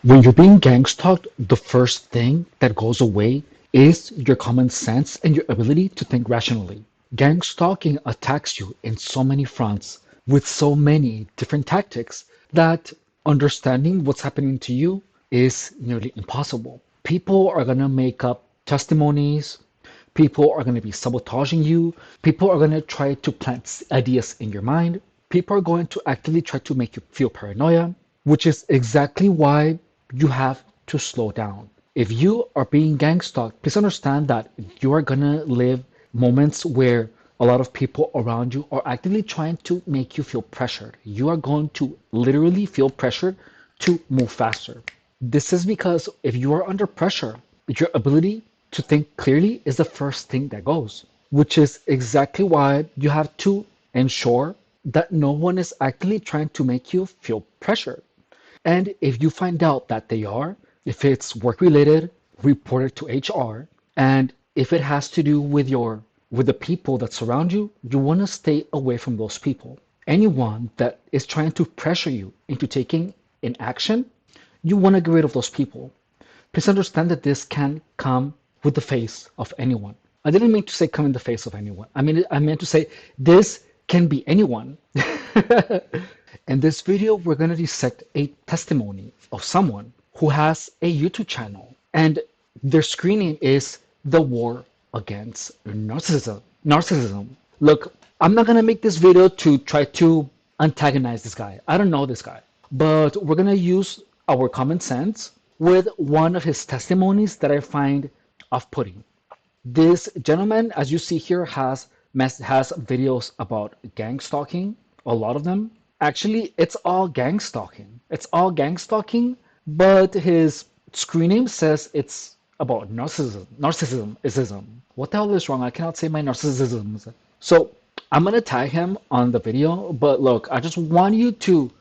When you're being gangstalked, the first thing that goes away is your common sense and your ability to think rationally. Gangstalking attacks you in so many fronts with so many different tactics that understanding what's happening to you is nearly impossible. People are going to make up testimonies. People are going to be sabotaging you. People are going to try to plant ideas in your mind. People are going to actively try to make you feel paranoia, which is exactly why you have to slow down. If you are being gangstalked, please understand that you are going to live moments where a lot of people around you are actively trying to make you feel pressured. You are going to literally feel pressured to move faster. This is because if you are under pressure, your ability to think clearly is the first thing that goes, which is exactly why you have to ensure that no one is actively trying to make you feel pressured. And if you find out that they are, if it's work related, report it to HR. And if it has to do with the people that surround you, you want to stay away from those people. Anyone that is trying to pressure you into taking an action, you want to get rid of those people. Please understand that this can come with the face of anyone. I didn't mean to say come in the face of anyone. I meant to say this can be anyone. In this video, we're going to dissect a testimony of someone who has a YouTube channel, and their screening is the war against narcissism. Narcissism. Look, I'm not going to make this video to try to antagonize this guy. I don't know this guy, but we're going to use our common sense with one of his testimonies that I find off-putting. This gentleman, as you see here, has videos about gang stalking, a lot of them. Actually, it's all gang stalking. It's all gang stalking, but his screen name says it's about narcissism. Narcissism. What the hell is wrong? I cannot say my narcissism. So I'm gonna tag him on the video, but look, I just want you to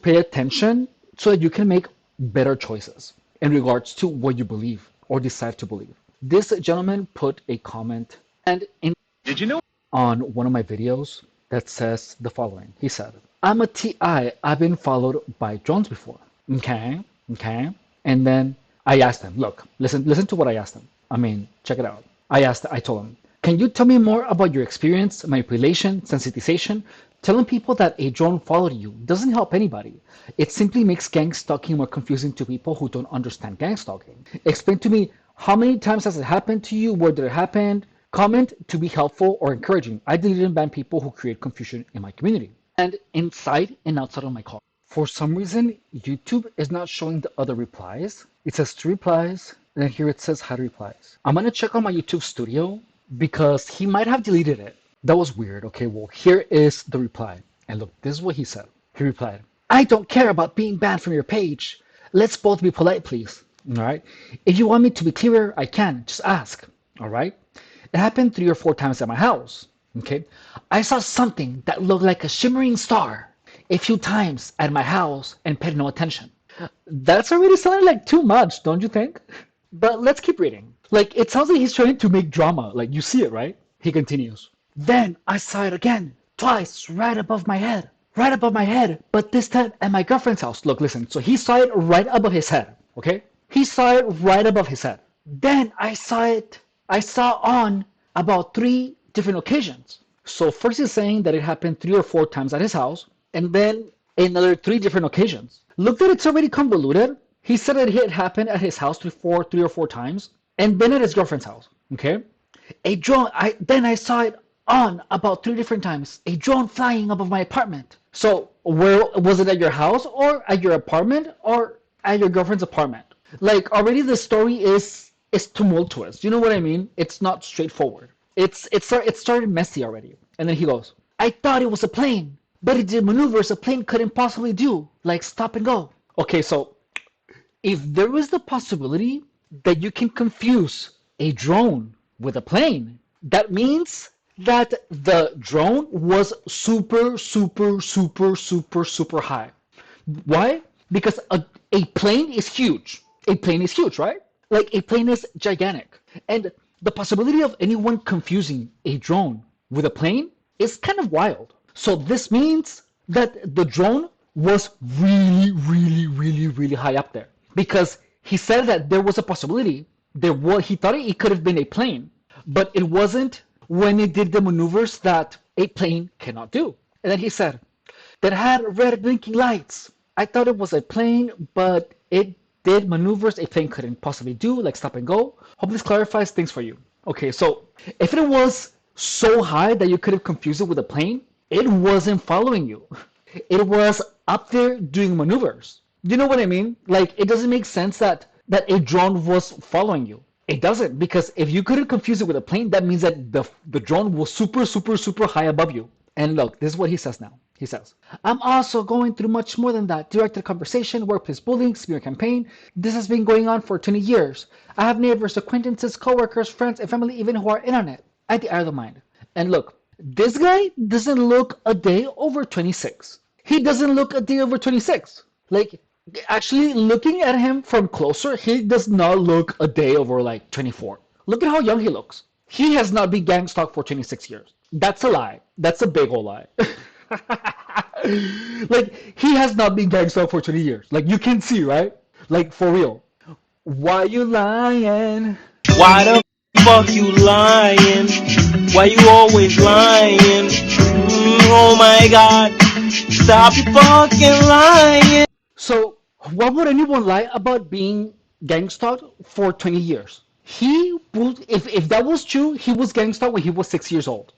pay attention so that you can make better choices in regards to what you believe or decide to believe. This gentleman put a comment and in Did you know? on one of my videos that says the following. He said, I'm a TI. I've been followed by drones before. Okay, okay. And then I asked him, look, listen to what I asked him. Check it out. I told him, can you tell me more about your experience, manipulation, sensitization? Telling people that a drone followed you doesn't help anybody. It simply makes gang stalking more confusing to people who don't understand gang stalking. Explain to me how many times has it happened to you? Where did it happen? Comment to be helpful or encouraging. I delete and ban people who create confusion in my community and inside and outside of my call. For some reason, YouTube is not showing the other replies. It says 2 replies, and then here it says how to replies. I'm gonna check on my YouTube studio because he might have deleted it. That was weird. Okay, well, here is the reply. And look, this is what he said. He replied, I don't care about being banned from your page. Let's both be polite, please. All right. If you want me to be clearer, I can. Just ask. All right. It happened 3 or 4 times at my house. Okay. I saw something that looked like a shimmering star a few times at my house and paid no attention. That's already sounding like too much, don't you think? But let's keep reading. Like, it sounds like he's trying to make drama. Like, you see it, right? He continues. Then I saw it again, twice, right above my head. Right above my head, but this time at my girlfriend's house. Look, listen. So he saw it right above his head, okay? He saw it right above his head. Then I saw on about 3 different occasions. So first he's saying that it happened 3 or 4 times at his house, and then another 3 different occasions. Look that it's already convoluted. He said that it happened at his house 3 or 4 times, and then at his girlfriend's house. Okay, a drone. Then I saw it on about 3 different times. A drone flying above my apartment. So where was it, at your house or at your apartment or at your girlfriend's apartment? Like, already the story is tumultuous. You know what I mean? It's not straightforward. It started messy already. And then he goes, I thought it was a plane, but it did maneuvers a plane couldn't possibly do, like stop and go. Okay, so if there is the possibility that you can confuse a drone with a plane, that means that the drone was super, super, super, super, super high. Why? Because a plane is huge. A plane is huge, right? Like, a plane is gigantic. And the possibility of anyone confusing a drone with a plane is kind of wild. So this means that the drone was really, really, really, really high up there. because he said that there was a possibility. He thought it could have been a plane, but it wasn't when it did the maneuvers that a plane cannot do. And then he said, that had red blinking lights. I thought it was a plane, but it did maneuvers a plane couldn't possibly do, like stop and go. Hope this clarifies things for you. Okay, so if it was so high that you could have confused it with a plane, it wasn't following you. It was up there doing maneuvers. You know what I mean? Like, it doesn't make sense that a drone was following you. It doesn't, because if you couldn't confuse it with a plane, that means that the drone was super, super, super high above you. And look, this is what he says now. He says, I'm also going through much more than that. Directed conversation, workplace bullying, smear campaign. This has been going on for 20 years. I have neighbors, acquaintances, coworkers, friends, and family even who are in on it. At the other mind. And look, this guy doesn't look a day over 26. He doesn't look a day over 26. Like, actually looking at him from closer, he does not look a day over like 24. Look at how young he looks. He has not been gang stalked for 26 years. That's a lie. That's a big old lie. Like, he has not been gang stalked for 20 years. Like, you can see, right? Like, for real. Why you lying? Why the fuck you lying? Why you always lying? Oh my god, stop fucking lying. So, why would anyone lie about being gang stalked for 20 years? He would, if that was true, he was gang stalked when he was 6 years old.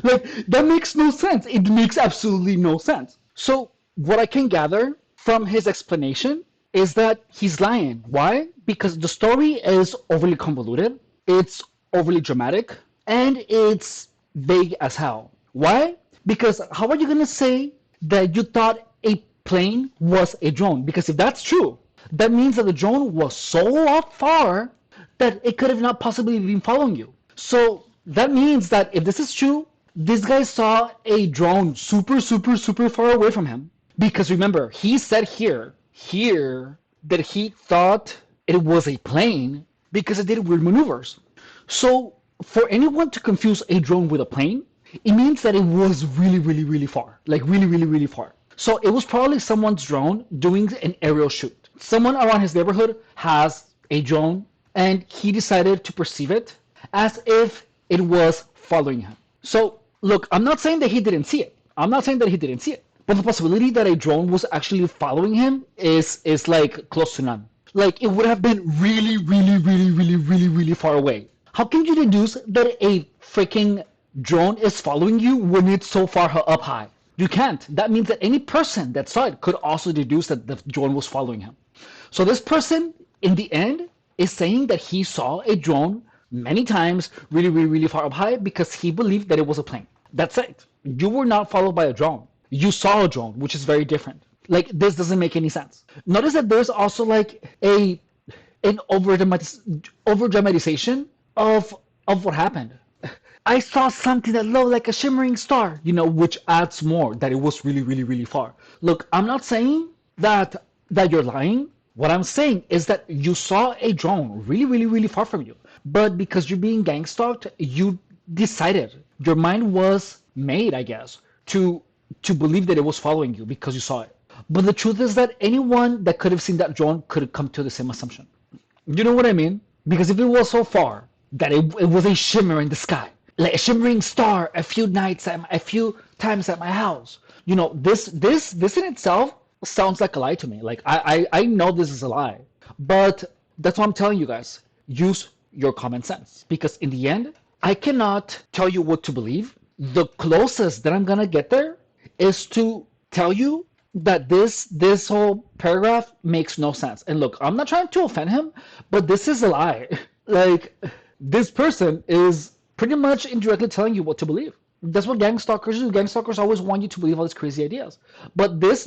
Like, that makes no sense. It makes absolutely no sense. So, what I can gather from his explanation is that he's lying. Why? Because the story is overly convoluted, it's overly dramatic, and it's vague as hell. Why? Because how are you going to say that you thought a plane was a drone? Because if that's true, that means that the drone was so off far that it could have not possibly been following you. So that means that if this is true, this guy saw a drone super, super, super far away from him. Because remember, he said here, that he thought it was a plane because it did weird maneuvers. So for anyone to confuse a drone with a plane, it means that it was really, really, really far. Like really, really, really far. So it was probably someone's drone doing an aerial shoot. Someone around his neighborhood has a drone and he decided to perceive it as if it was following him. So look, I'm not saying that he didn't see it. I'm not saying that he didn't see it. But the possibility that a drone was actually following him is like close to none. Like, it would have been really, really, really, really, really, really far away. How can you deduce that a freaking drone is following you when it's so far up high? You can't. That means that any person that saw it could also deduce that the drone was following him. So this person, in the end, is saying that he saw a drone many times really, really, really far up high because he believed that it was a plane. That's it. You were not followed by a drone. You saw a drone, which is very different. Like, this doesn't make any sense. Notice that there's also like an over dramatization of what happened. I saw something that looked like a shimmering star, which adds more that it was really, really, really far. Look, I'm not saying that you're lying. What I'm saying is that you saw a drone really, really, really far from you. But because you're being gang stalked, you decided, your mind was made, I guess, to believe that it was following you because you saw it. But the truth is that anyone that could have seen that drone could have come to the same assumption. You know what I mean? Because if it was so far that it was a shimmer in the sky, like a shimmering star a few times at my house, this in itself sounds like a lie to me. Like, I know this is a lie, but that's what I'm telling you guys. Use your common sense, because in the end, I cannot tell you what to believe. The closest that I'm gonna get there is to tell you that this whole paragraph makes no sense. And look, I'm not trying to offend him, but this is a lie. Like, this person is pretty much indirectly telling you what to believe. That's what gang stalkers do. Gang stalkers always want you to believe all these crazy ideas. But this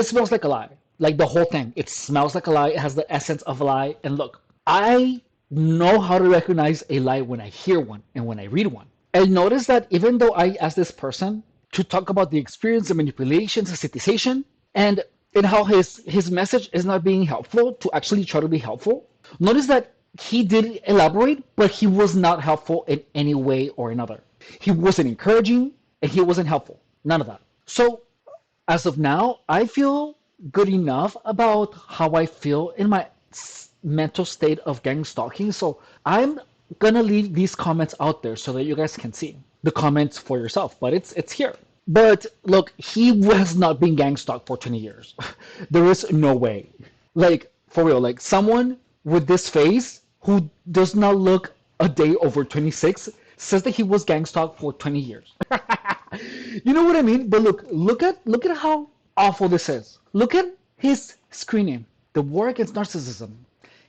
smells like a lie. Like, the whole thing, it smells like a lie. It has the essence of a lie. And look, I know how to recognize a lie when I hear one and when I read one. And notice that even though I asked this person to talk about the experience, the manipulation, sensitization, and how his message is not being helpful to actually try to be helpful, notice that he did elaborate, but he was not helpful in any way or another. He wasn't encouraging, and he wasn't helpful. None of that. So, as of now, I feel good enough about how I feel in my mental state of gang stalking. So I'm gonna leave these comments out there so that you guys can see the comments for yourself. But it's here. But look, he has not been gang stalked for 20 years. There is no way. Like for real, like someone with this face who does not look a day over 26 says that he was gang stalked for 20 years. You know what I mean? But look at how awful this is. Look at his screen name. The War Against Narcissism.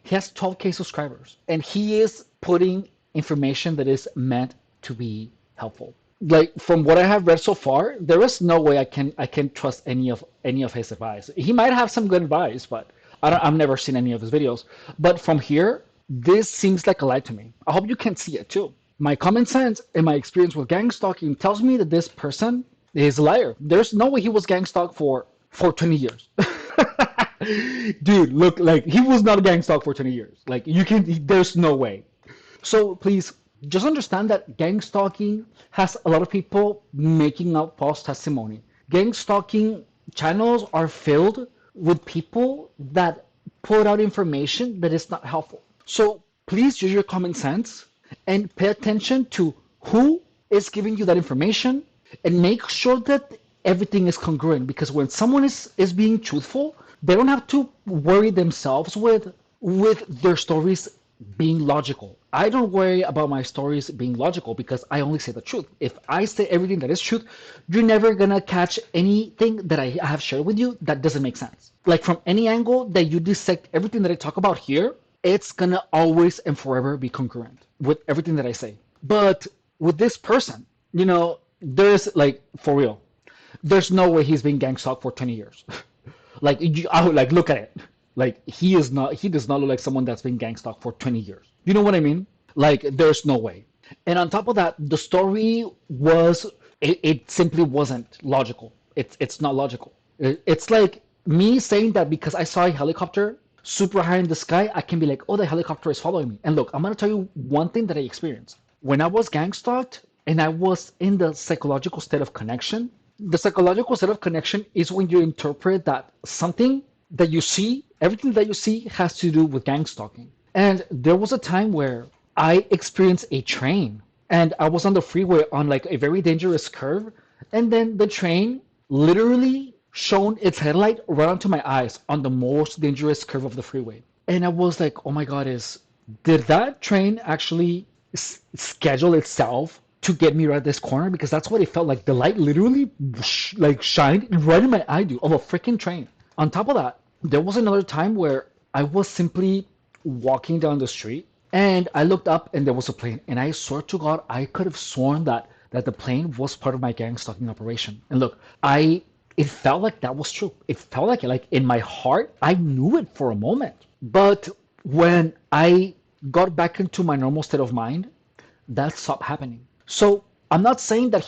He has 12K subscribers, and he is putting information that is meant to be helpful. Like from what I have read so far, there is no way I can trust any of his advice. He might have some good advice, but I've never seen any of his videos. But from here, this seems like a lie to me. I hope you can see it too. My common sense and my experience with gang stalking tells me that this person is a liar. There's no way he was gang stalked for 20 years. Dude, look, like he was not a gang stalk for 20 years. Like you can, there's no way. So please just understand that gang stalking has a lot of people making up false testimony. Gang stalking channels are filled with people that put out information that is not helpful. So please use your common sense and pay attention to who is giving you that information and make sure that everything is congruent, because when someone is being truthful, they don't have to worry themselves with their stories being logical. I don't worry about my stories being logical because I only say the truth. If I say everything that is truth, you're never gonna catch anything that I have shared with you that doesn't make sense. Like from any angle that you dissect everything that I talk about here, it's gonna always and forever be congruent with everything that I say. But with this person, there's like for real, there's no way he's been gang stalked for 20 years. Like I would like look at it. Like he does not look like someone that's been gang stalked for 20 years. You know what I mean? Like there's no way. And on top of that, the story was it simply wasn't logical. It's not logical. It's like me saying that because I saw a helicopter super high in the sky, I can be like, oh, the helicopter is following me. And look, I'm gonna tell you one thing that I experienced. When I was gang stalked and I was in the psychological state of connection, the psychological state of connection is when you interpret that something that you see, everything that you see has to do with gang stalking. And there was a time where I experienced a train and I was on the freeway on like a very dangerous curve. And then the train literally shone its headlight right onto my eyes on the most dangerous curve of the freeway. And I was like, oh my God, did that train actually schedule itself to get me right this corner? Because that's what it felt like. The light literally like shined right in my eye, dude, of a freaking train. On top of that, there was another time where I was simply walking down the street and I looked up and there was a plane. And I swear to God, I could have sworn that the plane was part of my gang stalking operation. And look, it felt like that was true. It felt like in my heart, I knew it for a moment. But when I got back into my normal state of mind, that stopped happening. So I'm not saying that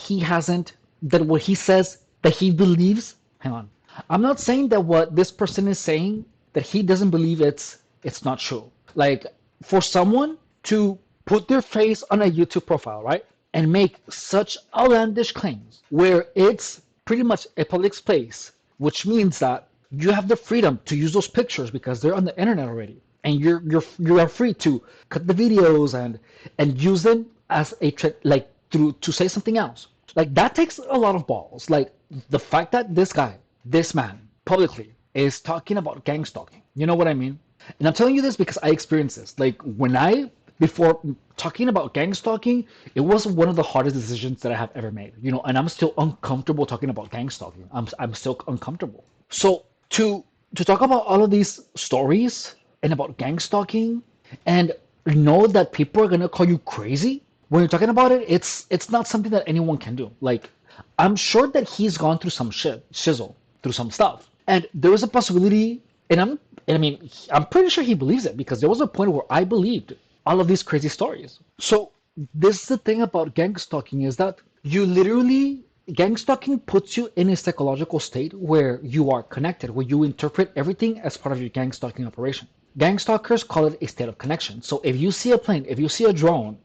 that what he says that he believes, hang on. I'm not saying that what this person is saying that he doesn't believe it's not true. Like for someone to put their face on a YouTube profile, right? And make such outlandish claims where it's pretty much a public space, which means that you have the freedom to use those pictures because they're on the internet already. And you are free to cut the videos and use them as a like to say something else. Like that takes a lot of balls. Like the fact that this man, publicly is talking about gang stalking. You know what I mean? And I'm telling you this because I experienced this. Like before talking about gang stalking, it was one of the hardest decisions that I have ever made. And I'm still uncomfortable talking about gang stalking. I'm still uncomfortable. So to talk about all of these stories and about gang stalking and know that people are gonna call you crazy when you're talking about it, it's not something that anyone can do. Like I'm sure that he's gone through some shizzle, through some stuff, and there is a possibility. I'm pretty sure he believes it because there was a point where I believed all of these crazy stories. So this is the thing about gang stalking is that gang stalking puts you in a psychological state where you are connected, where you interpret everything as part of your gang stalking operation. Gang stalkers call it a state of connection. So if you see a plane, if you see a drone,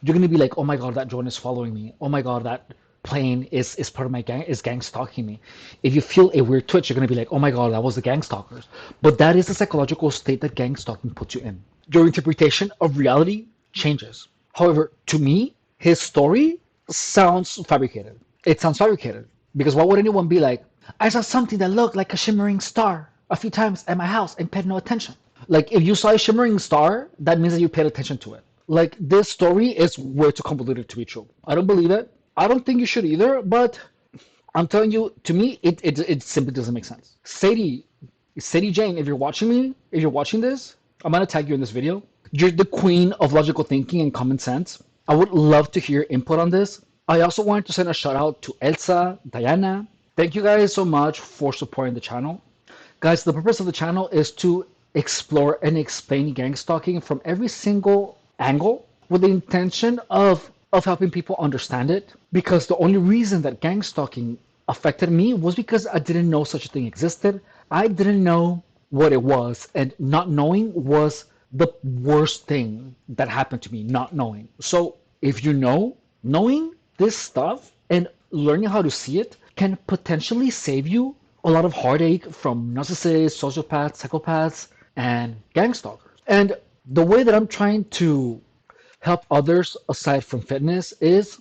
you're gonna be like, oh my God, that drone is following me. Oh my God, playing is part of my gang is gang stalking me. If you feel a weird twitch, you're gonna be like, oh my god, that was the gang stalkers. But that is the psychological state that gang stalking puts you in. Your interpretation of reality changes. However, to me, his story sounds fabricated. It sounds fabricated. Because why would anyone be like, I saw something that looked like a shimmering star a few times at my house and paid no attention? Like, if you saw a shimmering star, that means that you paid attention to it. Like, this story is way too convoluted to be true. I don't believe it. I don't think you should either, but I'm telling you, to me, it simply doesn't make sense. Sadie Jane, if you're watching me, if you're watching this, I'm gonna tag you in this video. You're the queen of logical thinking and common sense. I would love to hear input on this. I also wanted to send a shout out to Elsa, Diana. Thank you guys so much for supporting the channel. Guys, the purpose of the channel is to explore and explain gang stalking from every single angle with the intention of helping people understand it. Because the only reason that gang stalking affected me was because I didn't know such a thing existed. I didn't know what it was, and not knowing was the worst thing that happened to me, not knowing. So if you know, knowing this stuff and learning how to see it can potentially save you a lot of heartache from narcissists, sociopaths, psychopaths, and gang stalkers. And the way that I'm trying to help others aside from fitness is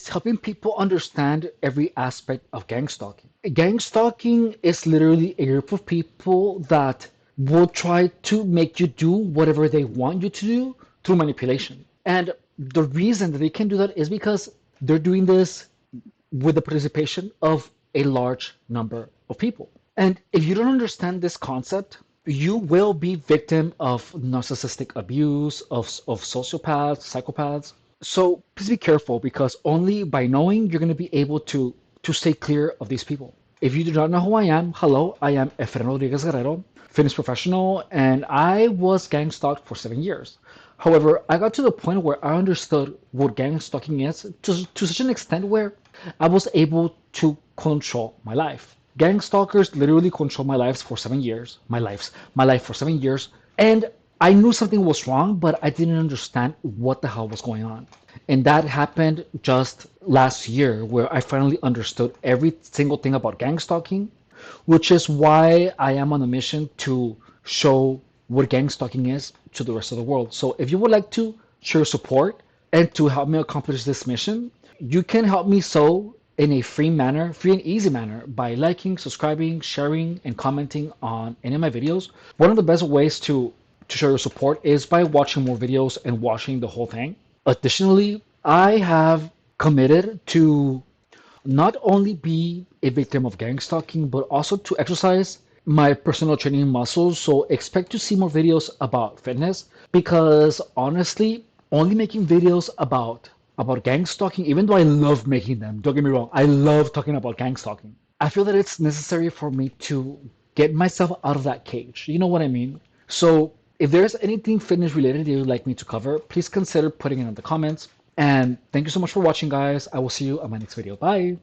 helping people understand every aspect of gang stalking. Gang stalking is literally a group of people that will try to make you do whatever they want you to do through manipulation. And the reason that they can do that is because they're doing this with the participation of a large number of people. And if you don't understand this concept, you will be victim of narcissistic abuse, of sociopaths, psychopaths. So please be careful because only by knowing you're going to be able to stay clear of these people. If you do not know who I am, hello, I am Efren Rodriguez Guerrero, fitness professional, and I was gang stalked for 7 years. However, I got to the point where I understood what gang stalking is to such an extent where I was able to control my life. Gang stalkers literally controlled my lives for 7 years, my life for 7 years, and I knew something was wrong, but I didn't understand what the hell was going on. And that happened just last year, where I finally understood every single thing about gang stalking, which is why I am on a mission to show what gang stalking is to the rest of the world. So if you would like to show your support and to help me accomplish this mission, you can help me so in a free manner, free and easy manner, by liking, subscribing, sharing, and commenting on any of my videos. One of the best ways to show your support is by watching more videos and watching the whole thing. Additionally, I have committed to not only be a victim of gang stalking, but also to exercise my personal training muscles. So expect to see more videos about fitness because honestly, only making videos about gang stalking, even though I love making them, don't get me wrong, I love talking about gang stalking. I feel that it's necessary for me to get myself out of that cage. You know what I mean? So if there's anything fitness related you'd like me to cover, please consider putting it in the comments. And thank you so much for watching, guys. I will see you on my next video. Bye.